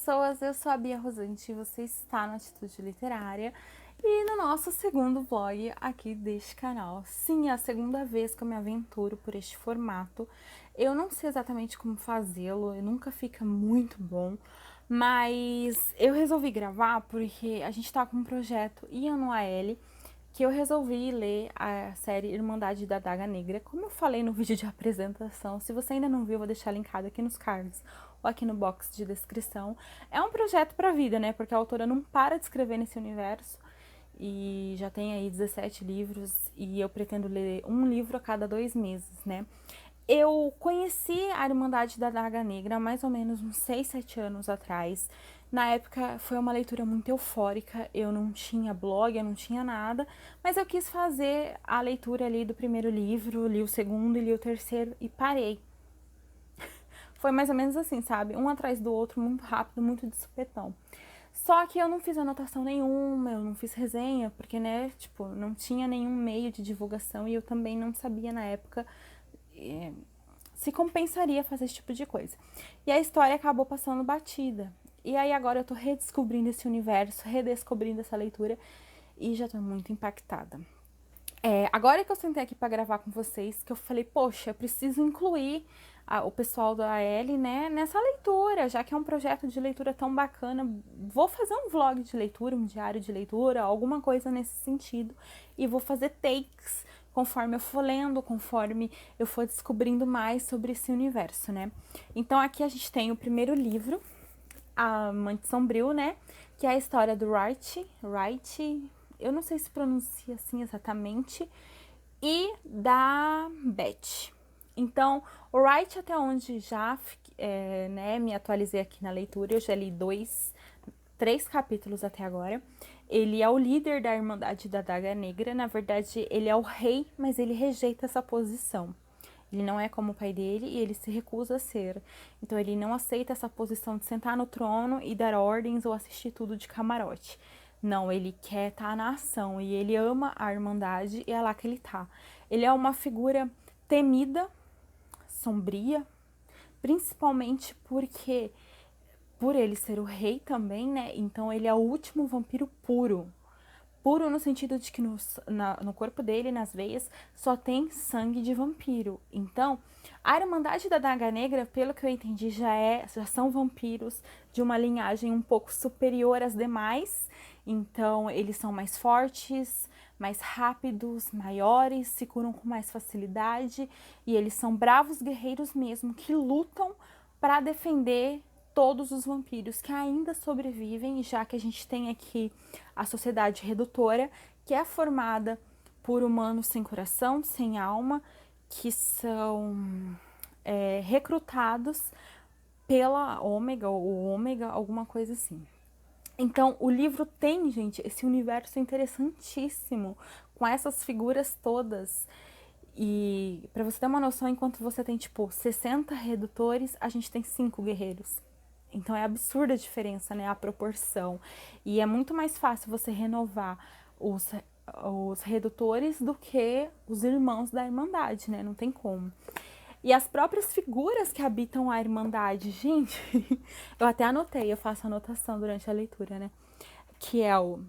pessoas, eu sou a Bia Rosante e você está no Atitude Literária e no nosso segundo vlog aqui deste canal. Sim, é a segunda vez que eu me aventuro por este formato. Eu não sei exatamente como fazê-lo, nunca fica muito bom, mas eu resolvi gravar porque a gente tá com um projeto Ian no AL, que eu resolvi ler a série Irmandade da Adaga Negra. Como eu falei no vídeo de apresentação, se você ainda não viu, eu vou deixar linkado aqui nos cards ou aqui no box de descrição. É um projeto pra vida, né? Porque a autora não para de escrever nesse universo e já tem aí 17 livros e eu pretendo ler um livro a cada 2 meses, né? Eu conheci a Irmandade da Adaga Negra há mais ou menos uns 6, 7 anos atrás. Na época foi uma leitura muito eufórica, eu não tinha blog, eu não tinha nada, mas eu quis fazer a leitura ali do primeiro livro, li o segundo e li o terceiro e parei. Foi mais ou menos assim, sabe? Um atrás do outro, muito rápido, muito de supetão. Só que eu não fiz anotação nenhuma, eu não fiz resenha, porque, né, tipo, não tinha nenhum meio de divulgação e eu também não sabia na época se compensaria fazer esse tipo de coisa. E a história acabou passando batida. E aí agora eu tô redescobrindo esse universo, redescobrindo essa leitura e já tô muito impactada. Agora que eu sentei aqui pra gravar com vocês, que eu falei, poxa, eu preciso incluir o pessoal da AL, né, nessa leitura, já que é um projeto de leitura tão bacana, vou fazer um vlog de leitura, um diário de leitura, alguma coisa nesse sentido, e vou fazer takes conforme eu for lendo, conforme eu for descobrindo mais sobre esse universo, né. Então aqui a gente tem o primeiro livro, A Amante Sombrio, né, que é a história do Wright, eu não sei se pronuncia assim exatamente, e da Beth. Então, o Wright, até onde já né, me atualizei aqui na leitura, eu já li 3 capítulos até agora. Ele é o líder da Irmandade da Adaga Negra, na verdade ele é o rei, mas ele rejeita essa posição. Ele não é como o pai dele e ele se recusa a ser. Então ele não aceita essa posição de sentar no trono e dar ordens ou assistir tudo de camarote. Não, ele quer estar na ação e ele ama a Irmandade e é lá que ele tá. Ele é uma figura temida, sombria, principalmente porque, por ele ser o rei também, né? Então ele é o último vampiro puro. Puro no sentido de que no corpo dele, nas veias, só tem sangue de vampiro. Então, a Irmandade da Adaga Negra, pelo que eu entendi, já são vampiros de uma linhagem um pouco superior às demais. Então, eles são mais fortes, mais rápidos, maiores, se curam com mais facilidade. E eles são bravos guerreiros mesmo, que lutam para defender todos os vampiros que ainda sobrevivem, já que a gente tem aqui a sociedade redutora, que é formada por humanos sem coração, sem alma, que são recrutados pela Ômega, ou Ômega, alguma coisa assim. Então, o livro tem, gente, esse universo interessantíssimo, com essas figuras todas. E pra você ter uma noção, enquanto você tem, tipo, 60 redutores, a gente tem 5 guerreiros. Então é absurda a diferença, né? A proporção. E é muito mais fácil você renovar os redutores do que os irmãos da Irmandade, né? Não tem como. E as próprias figuras que habitam a Irmandade, gente, eu até anotei, eu faço anotação durante a leitura, né? Que é o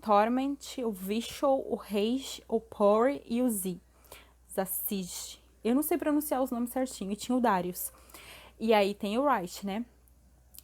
Torment, o Vishal, o Rage, o Pori e o Zasij. Eu não sei pronunciar os nomes certinho. E tinha o Darius. E aí tem o Wright, né?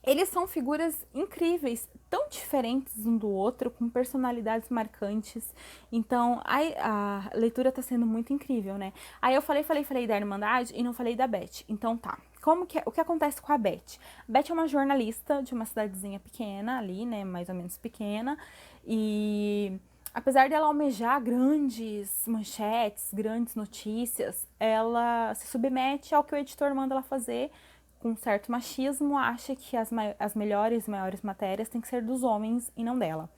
Eles são figuras incríveis, tão diferentes um do outro, com personalidades marcantes. Então, a leitura tá sendo muito incrível, né? Aí eu falei da Irmandade e não falei da Beth. Então tá. O que acontece com a Beth? A Beth é uma jornalista de uma cidadezinha pequena ali, né? Mais ou menos pequena. E apesar dela almejar grandes manchetes, grandes notícias, ela se submete ao que o editor manda ela fazer com um certo machismo, acha que as melhores e maiores matérias têm que ser dos homens e não dela.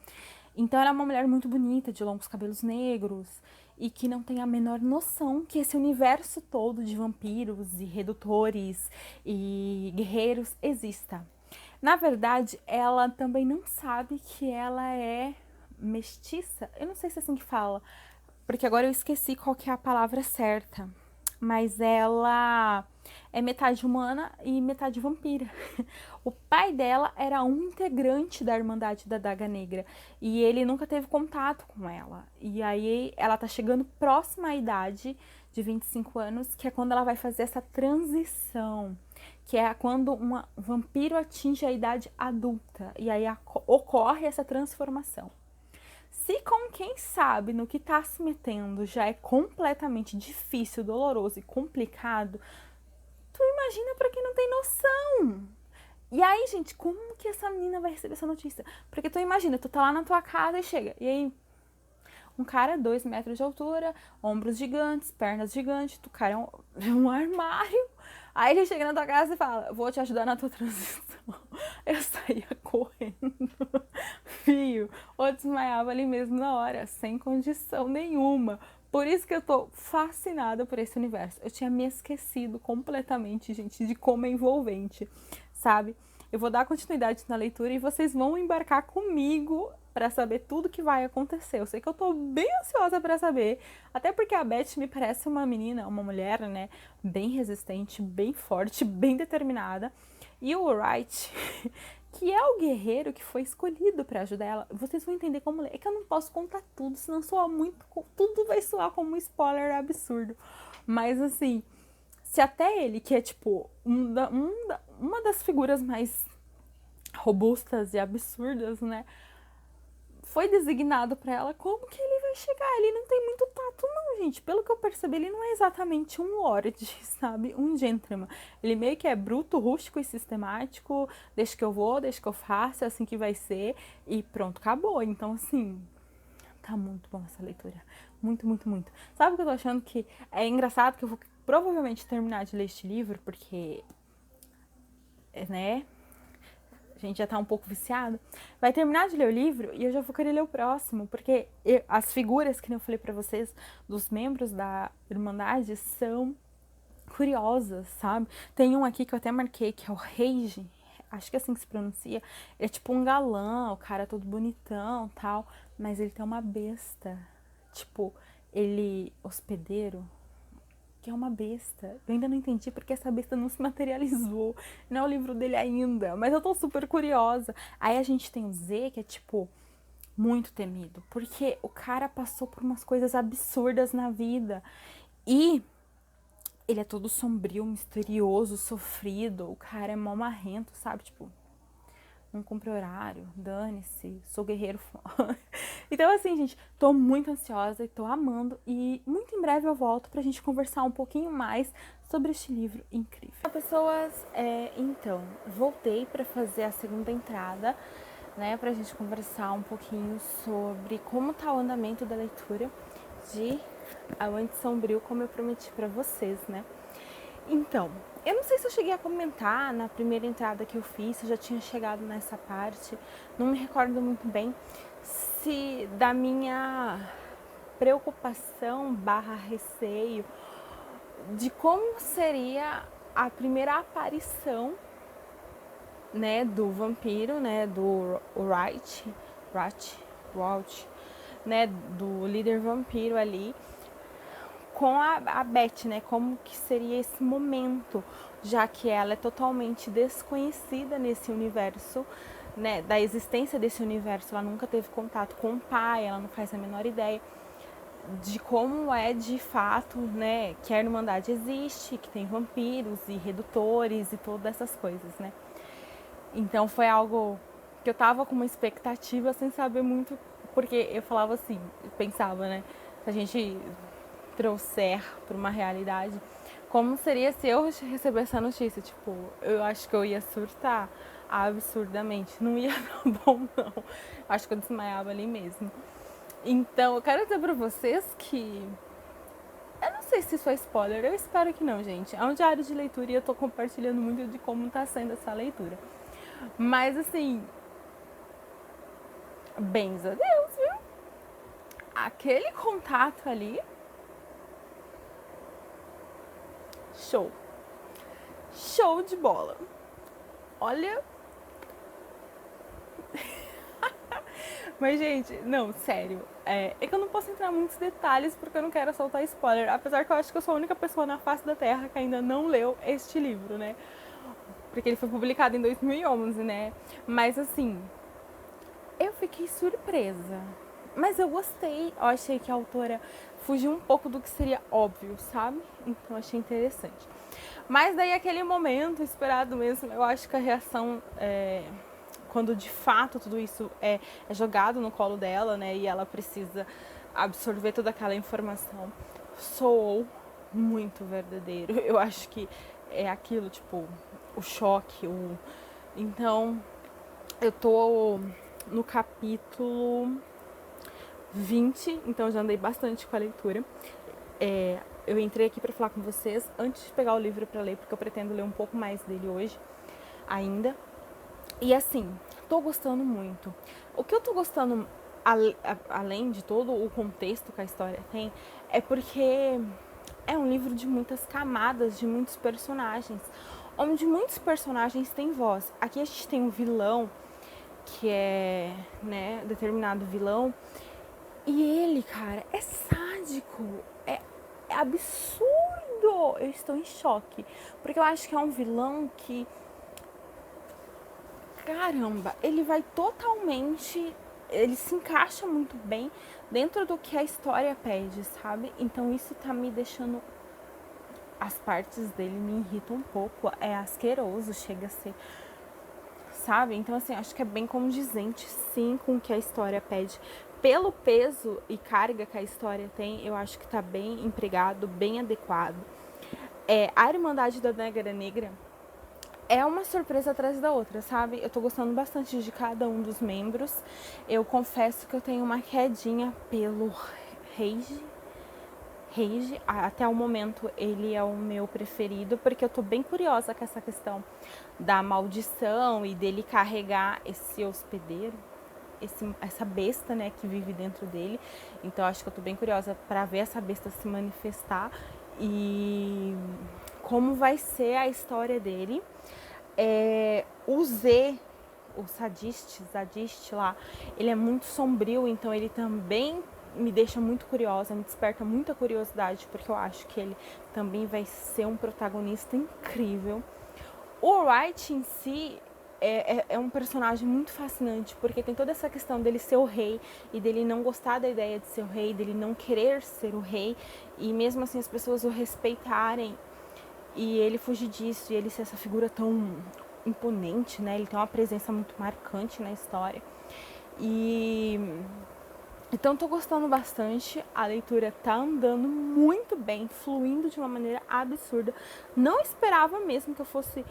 Então ela é uma mulher muito bonita, de longos cabelos negros, e que não tem a menor noção que esse universo todo de vampiros e redutores e guerreiros exista. Na verdade, ela também não sabe que ela é mestiça. Eu não sei se é assim que fala, porque agora eu esqueci qual que é a palavra certa. mas ela é metade humana e metade vampira. O pai dela era um integrante da Irmandade da Daga Negra e ele nunca teve contato com ela. E aí ela tá chegando próxima à idade de 25 anos, que é quando ela vai fazer essa transição, que é quando um vampiro atinge a idade adulta e aí ocorre essa transformação. Se com quem sabe no que tá se metendo já é completamente difícil, doloroso e complicado, tu imagina pra quem não tem noção. E aí, gente, como que essa menina vai receber essa notícia? Porque tu imagina, tu tá lá na tua casa e chega, e aí um cara 2 metros de altura, ombros gigantes, pernas gigantes, o cara é um armário. Aí ele chega na tua casa e fala, vou te ajudar na tua transição. Eu saía correndo, fio, ou desmaiava ali mesmo na hora, sem condição nenhuma. Por isso que eu tô fascinada por esse universo. Eu tinha me esquecido completamente, gente, de como é envolvente, sabe? Eu vou dar continuidade na leitura e vocês vão embarcar comigo para saber tudo que vai acontecer. Eu sei que eu tô bem ansiosa para saber, até porque a Beth me parece uma menina, uma mulher, né, bem resistente, bem forte, bem determinada. E o Wright, que é o guerreiro que foi escolhido para ajudar ela, vocês vão entender como é que eu não posso contar tudo, senão soa muito, tudo vai soar como um spoiler absurdo. Mas assim, se até ele, que é tipo uma das figuras mais robustas e absurdas, né, foi designado para ela, como que ele vai chegar? Ele não tem muito tato não, gente. Pelo que eu percebi, ele não é exatamente um lord, sabe? Um gentleman. Ele meio que é bruto, rústico e sistemático. Deixa que eu vou, deixa que eu faço, é assim que vai ser. E pronto, acabou. Então, assim, tá muito bom essa leitura. Muito, muito, muito. Sabe o que eu tô achando? Que é engraçado que eu vou provavelmente terminar de ler este livro, porque, né, a gente já tá um pouco viciado, vai terminar de ler o livro e eu já vou querer ler o próximo, porque as figuras que eu falei pra vocês, dos membros da Irmandade, são curiosas, sabe? Tem um aqui que eu até marquei, que é o Rage, acho que é assim que se pronuncia, é tipo um galã, o cara todo bonitão, tal, mas ele tem uma besta, tipo, ele hospedeiro, que é uma besta. Eu ainda não entendi porque essa besta não se materializou. Não é o livro dele ainda, mas eu tô super curiosa. Aí a gente tem o Z, que é tipo muito temido, porque o cara passou por umas coisas absurdas na vida. E ele é todo sombrio, misterioso, sofrido. O cara é mó marrento, sabe? Tipo, não cumpre horário, dane-se, sou guerreiro. Então, assim, gente, tô muito ansiosa e tô amando. E muito em breve eu volto pra gente conversar um pouquinho mais sobre este livro incrível. Olá, pessoas, então, voltei pra fazer a segunda entrada, né, pra gente conversar um pouquinho sobre como tá o andamento da leitura de Amante Sombrio, como eu prometi pra vocês, né. Então, eu não sei se eu cheguei a comentar na primeira entrada que eu fiz, se eu já tinha chegado nessa parte, não me recordo muito bem, se da minha preocupação barra receio de como seria a primeira aparição, né, do vampiro, né, do Wright, né, do líder vampiro ali, com a Beth, né? Como que seria esse momento, já que ela é totalmente desconhecida nesse universo, né? Da existência desse universo, ela nunca teve contato com o pai, ela não faz a menor ideia de como é de fato, né? Que a Irmandade existe, que tem vampiros e redutores e todas essas coisas, né? Então foi algo que eu tava com uma expectativa sem saber muito, porque eu falava assim, pensava, né? Se a gente trouxer para uma realidade, como seria se eu receber essa notícia? Tipo, eu acho que eu ia surtar absurdamente. Não ia dar bom, não. Acho que eu desmaiava ali mesmo. Então, eu quero dizer pra vocês que eu não sei se isso é spoiler, eu espero que não, gente. É um diário de leitura e eu tô compartilhando muito de como tá sendo essa leitura. Mas, assim, bens a Deus, viu? Aquele contato ali, show. Show de bola. Olha, Mas, gente, não, sério. É que eu não posso entrar em muitos detalhes porque eu não quero soltar spoiler. Apesar que eu acho que eu sou a única pessoa na face da Terra que ainda não leu este livro, né? Porque ele foi publicado em 2011, né? Mas, assim, eu fiquei surpresa. Mas eu gostei. Eu achei que a autora fugiu um pouco do que seria óbvio, sabe? Então, eu achei interessante. Mas daí, aquele momento esperado mesmo, eu acho que a reação quando de fato tudo isso é jogado no colo dela, né, e ela precisa absorver toda aquela informação, soou muito verdadeiro. Eu acho que é aquilo, tipo, o choque, Então, eu tô no capítulo 20, então já andei bastante com a leitura. Eu entrei aqui para falar com vocês antes de pegar o livro para ler, porque eu pretendo ler um pouco mais dele hoje ainda. E assim, tô gostando muito. O que eu tô gostando, além de todo o contexto que a história tem, é porque é um livro de muitas camadas, de muitos personagens, onde muitos personagens têm voz. Aqui a gente tem um vilão, que é, né, determinado vilão, e ele, cara, é sádico, é absurdo. Eu estou em choque, porque eu acho que é um vilão que, caramba, ele vai totalmente, ele se encaixa muito bem dentro do que a história pede, sabe? Então isso tá me deixando, as partes dele me irritam um pouco, é asqueroso, chega a ser, sabe? Então assim, acho que é bem condizente sim com o que a história pede. Pelo peso e carga que a história tem, eu acho que tá bem empregado, bem adequado. A Irmandade da Negra Negra é uma surpresa atrás da outra, sabe? Eu tô gostando bastante de cada um dos membros. Eu confesso que eu tenho uma quedinha pelo Rage. Até o momento ele é o meu preferido, porque eu tô bem curiosa com essa questão da maldição e dele carregar esse hospedeiro, essa besta, né, que vive dentro dele. Então acho que eu tô bem curiosa para ver essa besta se manifestar e como vai ser a história dele. O Z, o Zadiste lá, ele é muito sombrio, então ele também me deixa muito curiosa, me desperta muita curiosidade, porque eu acho que ele também vai ser um protagonista incrível. O Wright em si é um personagem muito fascinante, porque tem toda essa questão dele ser o rei e dele não gostar da ideia de ser o rei, dele não querer ser o rei, e mesmo assim as pessoas o respeitarem e ele fugir disso, e ele ser essa figura tão imponente, né? Ele tem uma presença muito marcante na história. E então tô gostando bastante, a leitura tá andando muito bem, fluindo de uma maneira absurda. Não esperava mesmo que fosse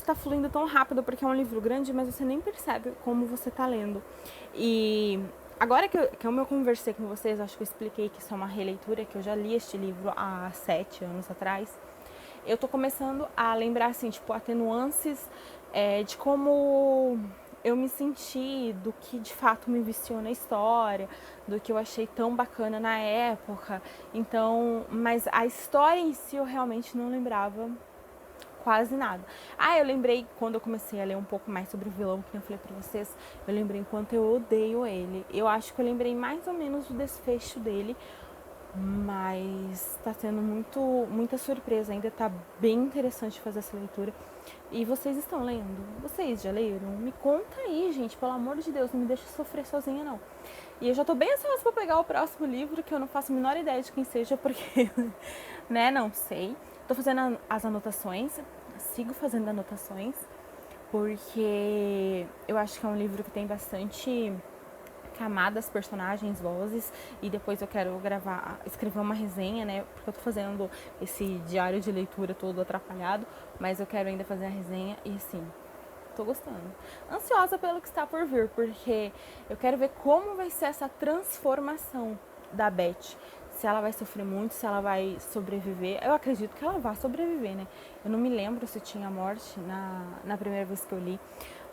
estar fluindo tão rápido, porque é um livro grande, mas você nem percebe como você tá lendo. E agora que eu conversei com vocês, acho que eu expliquei que isso é uma releitura, que eu já li este livro há 7 anos atrás. Eu tô começando a lembrar, assim, tipo, atenuances de como eu me senti, do que de fato me viciou na história, do que eu achei tão bacana na época. Então, mas a história em si eu realmente não lembrava quase nada. Eu lembrei quando eu comecei a ler um pouco mais sobre o vilão, que eu falei pra vocês, eu lembrei enquanto eu odeio ele. Eu acho que eu lembrei mais ou menos do desfecho dele, mas tá sendo muita surpresa, ainda tá bem interessante fazer essa leitura. E vocês estão lendo? Vocês já leram? Me conta aí, gente, pelo amor de Deus, não me deixa sofrer sozinha, não. E eu já tô bem ansiosa pra pegar o próximo livro, que eu não faço a menor ideia de quem seja, porque, né, não sei. Tô fazendo as anotações, sigo fazendo anotações, porque eu acho que é um livro que tem bastante camadas, personagens, vozes, e depois eu quero escrever uma resenha, né, porque eu tô fazendo esse diário de leitura todo atrapalhado, mas eu quero ainda fazer a resenha e assim, tô gostando. Ansiosa pelo que está por vir, porque eu quero ver como vai ser essa transformação da Beth. Se ela vai sofrer muito, se ela vai sobreviver. Eu acredito que ela vai sobreviver, né? Eu não me lembro se tinha morte na primeira vez que eu li,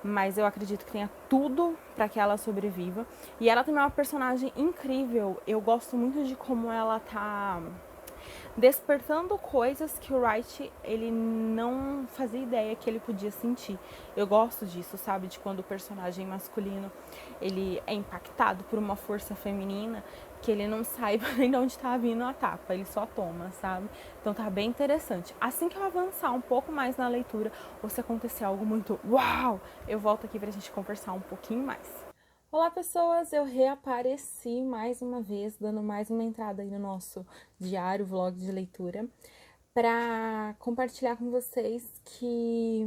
mas eu acredito que tenha tudo para que ela sobreviva. E ela também é uma personagem incrível. Eu gosto muito de como ela tá despertando coisas que o Wright, ele não fazia ideia que ele podia sentir. Eu gosto disso, sabe? De quando o personagem masculino, ele é impactado por uma força feminina, que ele não saiba nem de onde tá vindo a tapa, ele só toma, sabe? Então tá bem interessante. Assim que eu avançar um pouco mais na leitura, ou se acontecer algo muito uau, eu volto aqui pra gente conversar um pouquinho mais. Olá pessoas, eu reapareci mais uma vez, dando mais uma entrada aí no nosso diário, vlog de leitura, para compartilhar com vocês que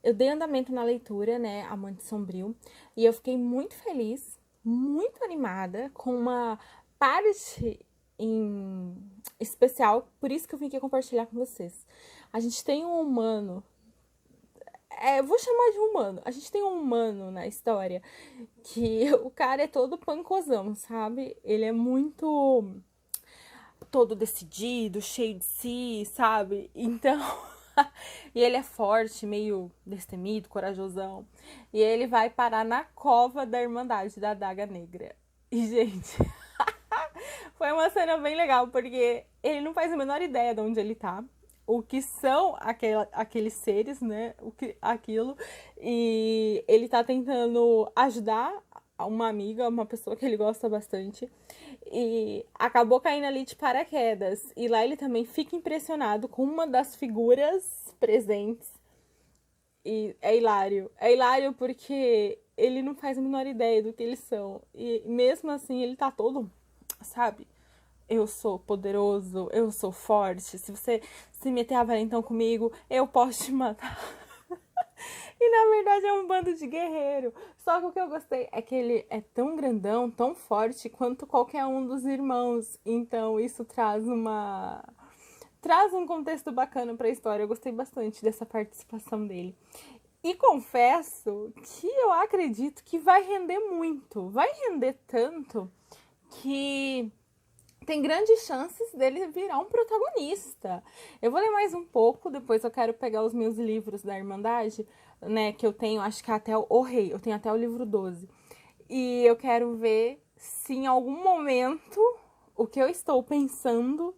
eu dei andamento na leitura, né, Amante Sombrio, e eu fiquei muito feliz, muito animada com uma parte em especial, por isso que eu vim aqui compartilhar com vocês. A gente tem um humano, eu vou chamar de humano, a gente tem um humano na história que o cara é todo pancozão, sabe? Ele é muito todo decidido, cheio de si, sabe? Então, e ele é forte, meio destemido, corajosão. E ele vai parar na cova da Irmandade da Adaga Negra. E, gente, foi uma cena bem legal, porque ele não faz a menor ideia de onde ele tá. O que são aqueles seres, né? Aquilo. E ele tá tentando ajudar uma amiga, uma pessoa que ele gosta bastante. E acabou caindo ali de paraquedas. E lá ele também fica impressionado com uma das figuras presentes. E é hilário. É hilário porque ele não faz a menor ideia do que eles são. E mesmo assim ele tá todo, sabe? Eu sou poderoso, eu sou forte. Se você se meter a valentão comigo, eu posso te matar. E na verdade é um bando de guerreiro. Só que o que eu gostei é que ele é tão grandão, tão forte quanto qualquer um dos irmãos. Então isso traz um contexto bacana para a história. Eu gostei bastante dessa participação dele. E confesso que eu acredito que vai render muito. Vai render tanto que tem grandes chances dele virar um protagonista. Eu vou ler mais um pouco, depois eu quero pegar os meus livros da Irmandade, né, que eu tenho, acho que até o Rei, eu tenho até o livro 12. E eu quero ver se em algum momento o que eu estou pensando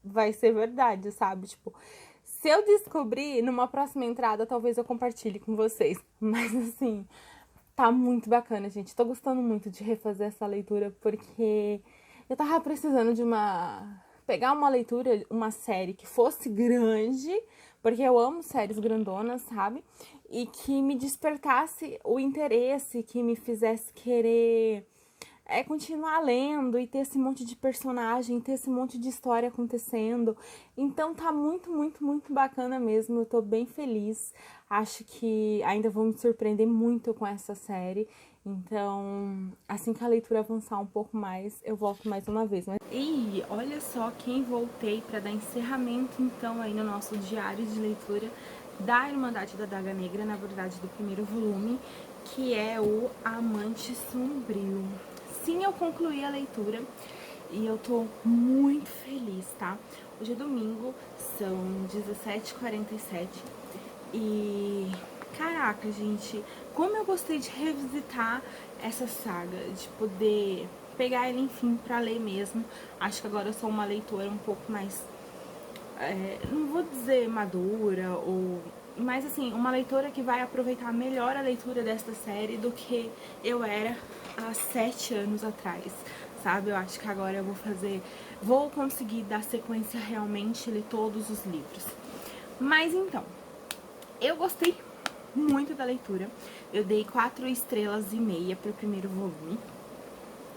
vai ser verdade, sabe? Tipo, se eu descobrir numa próxima entrada, talvez eu compartilhe com vocês. Mas assim, tá muito bacana, gente. Tô gostando muito de refazer essa leitura porque eu tava precisando de pegar uma leitura, uma série que fosse grande, porque eu amo séries grandonas, sabe? E que me despertasse o interesse, que me fizesse querer continuar lendo e ter esse monte de personagem, ter esse monte de história acontecendo. Então tá muito, muito, muito bacana mesmo. Eu tô bem feliz. Acho que ainda vou me surpreender muito com essa série. Então, assim que a leitura avançar um pouco mais, eu volto mais uma vez. E olha só quem voltei para dar encerramento então aí no nosso diário de leitura da Irmandade da Adaga Negra, na verdade do primeiro volume, que é o Amante Sombrio. Sim, eu concluí a leitura e eu tô muito feliz, tá? Hoje é domingo, são 17h47 e caraca, gente, como eu gostei de revisitar essa saga, de poder pegar ele, enfim, pra ler mesmo. Acho que agora eu sou uma leitora um pouco mais, não vou dizer madura, mas assim, uma leitora que vai aproveitar melhor a leitura desta série do que eu era há 7 anos atrás, sabe? Eu acho que agora eu vou conseguir dar sequência realmente, ler todos os livros. Mas então, eu gostei muito da leitura. Eu dei 4,5 estrelas pro primeiro volume.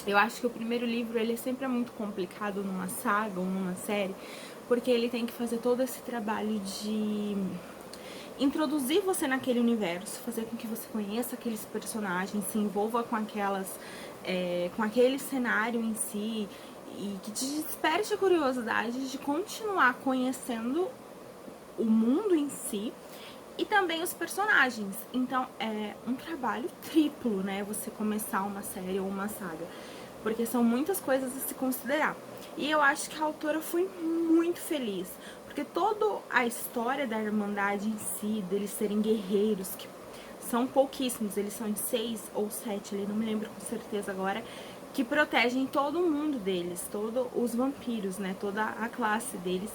Eu acho que o primeiro livro, ele é sempre muito complicado numa saga ou numa série, porque ele tem que fazer todo esse trabalho de introduzir você naquele universo, fazer com que você conheça aqueles personagens, se envolva com com aquele cenário em si, e que te desperte a curiosidade de continuar conhecendo o mundo em si e também os personagens. Então é um trabalho triplo, né, você começar uma série ou uma saga, porque são muitas coisas a se considerar. E eu acho que a autora foi muito feliz, porque toda a história da Irmandade em si, deles serem guerreiros, que são pouquíssimos, eles são em 6 ou 7, ali, não me lembro com certeza agora, que protegem todo mundo deles, todos os vampiros, né, toda a classe deles,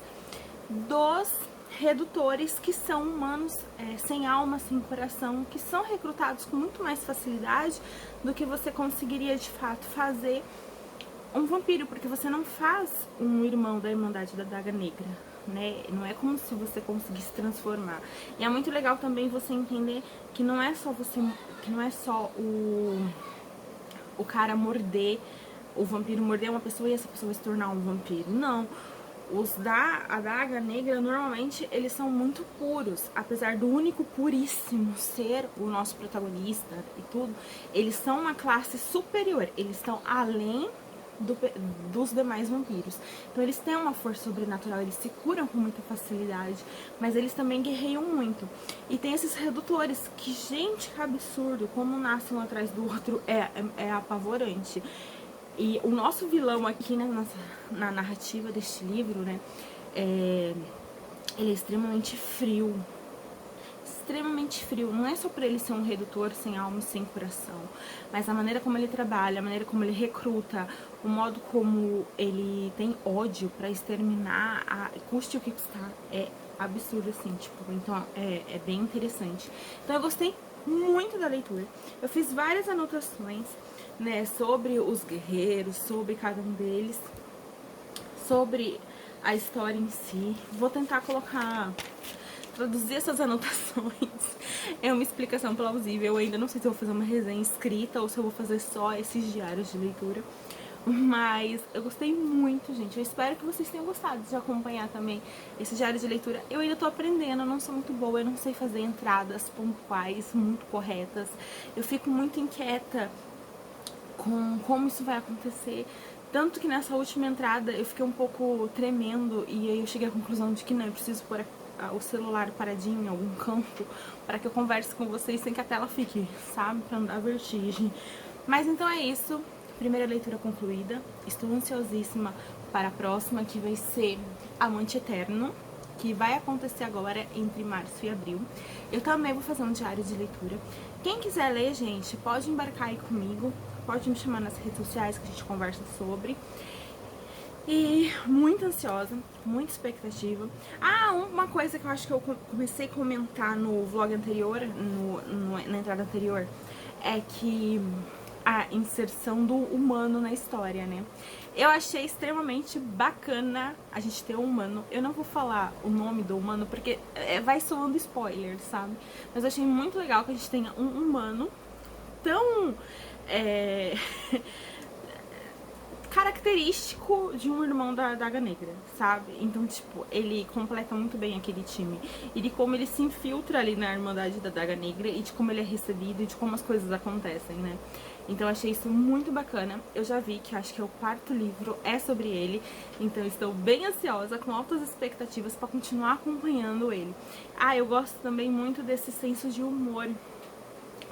dos redutores, que são humanos sem alma, sem coração, que são recrutados com muito mais facilidade do que você conseguiria de fato fazer um vampiro, porque você não faz um irmão da Irmandade da Adaga Negra, né? Não é como se você conseguisse transformar. E é muito legal também você entender que não é só o cara morder, o vampiro morder uma pessoa e essa pessoa vai se tornar um vampiro. Não. Os da Adaga Negra, normalmente, eles são muito puros. Apesar do único puríssimo ser o nosso protagonista e tudo, eles são uma classe superior. Eles estão além dos demais vampiros. Então eles têm uma força sobrenatural, eles se curam com muita facilidade, mas eles também guerreiam muito. E tem esses redutores que, gente, que absurdo, como nascem um atrás do outro, é apavorante. E o nosso vilão aqui, né, na narrativa deste livro, né, ele é extremamente frio. Extremamente frio. Não é só por ele ser um redutor sem alma e sem coração, mas a maneira como ele trabalha, a maneira como ele recruta, o modo como ele tem ódio pra exterminar, custe o que custar, é absurdo, assim, tipo, então é bem interessante. Então eu gostei muito da leitura. Eu fiz várias anotações, né, sobre os guerreiros, sobre cada um deles, sobre a história em si. Vou tentar traduzir essas anotações é uma explicação plausível. Eu ainda não sei se eu vou fazer uma resenha escrita ou se eu vou fazer só esses diários de leitura. Mas eu gostei muito, gente. Eu espero que vocês tenham gostado de acompanhar também esse diário de leitura. Eu ainda tô aprendendo, eu não sou muito boa, eu não sei fazer entradas pontuais, muito corretas. Eu fico muito inquieta com como isso vai acontecer. Tanto que nessa última entrada eu fiquei um pouco tremendo e aí eu cheguei à conclusão de que não, eu preciso pôr o celular paradinho em algum canto para que eu converse com vocês sem que a tela fique, sabe? Pra não dar vertigem. Mas então é isso. Primeira leitura concluída. Estou ansiosíssima para a próxima, que vai ser Amante Eterno, que vai acontecer agora entre março e abril. Eu também vou fazer um diário de leitura. Quem quiser ler, gente, pode embarcar aí comigo. Pode me chamar nas redes sociais que a gente conversa sobre. E muito ansiosa, muita expectativa. Uma coisa que eu acho que eu comecei a comentar no vlog anterior, na entrada anterior, é que a inserção do humano na história, né? Eu achei extremamente bacana a gente ter um humano. Eu não vou falar o nome do humano porque vai soando spoiler, sabe? Mas eu achei muito legal que a gente tenha um humano tão característico de um irmão da Adaga Negra, sabe? Então, tipo, ele completa muito bem aquele time. E de como ele se infiltra ali na Irmandade da Adaga Negra e de como ele é recebido e de como as coisas acontecem, né? Então, eu achei isso muito bacana. Eu já vi que acho que é o 4º livro, é sobre ele. Então, estou bem ansiosa, com altas expectativas para continuar acompanhando ele. Eu gosto também muito desse senso de humor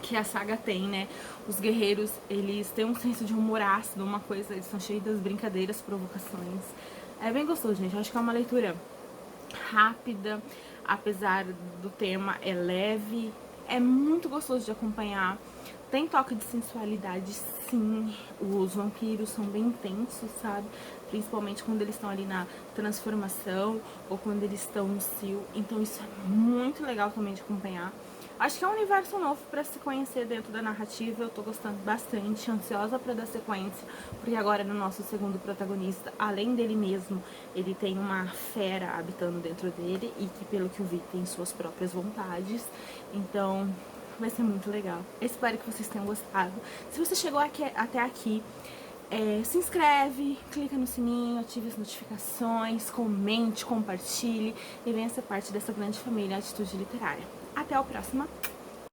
que a saga tem, né? Os guerreiros, eles têm um senso de humor ácido, uma coisa, eles são cheios das brincadeiras, provocações. É bem gostoso, gente. Eu acho que é uma leitura rápida, apesar do tema, é leve, é muito gostoso de acompanhar. Tem toque de sensualidade, sim. Os vampiros são bem intensos, sabe? Principalmente quando eles estão ali na transformação ou quando eles estão no cio. Então isso é muito legal também de acompanhar. Acho que é um universo novo pra se conhecer dentro da narrativa. Eu tô gostando bastante, ansiosa pra dar sequência, porque agora no nosso segundo protagonista, além dele mesmo, ele tem uma fera habitando dentro dele e que, pelo que eu vi, tem suas próprias vontades. Então, vai ser muito legal. Eu espero que vocês tenham gostado. Se você chegou até aqui, se inscreve, clica no sininho, ative as notificações, comente, compartilhe e venha ser parte dessa grande família Atitude Literária. Até a próxima!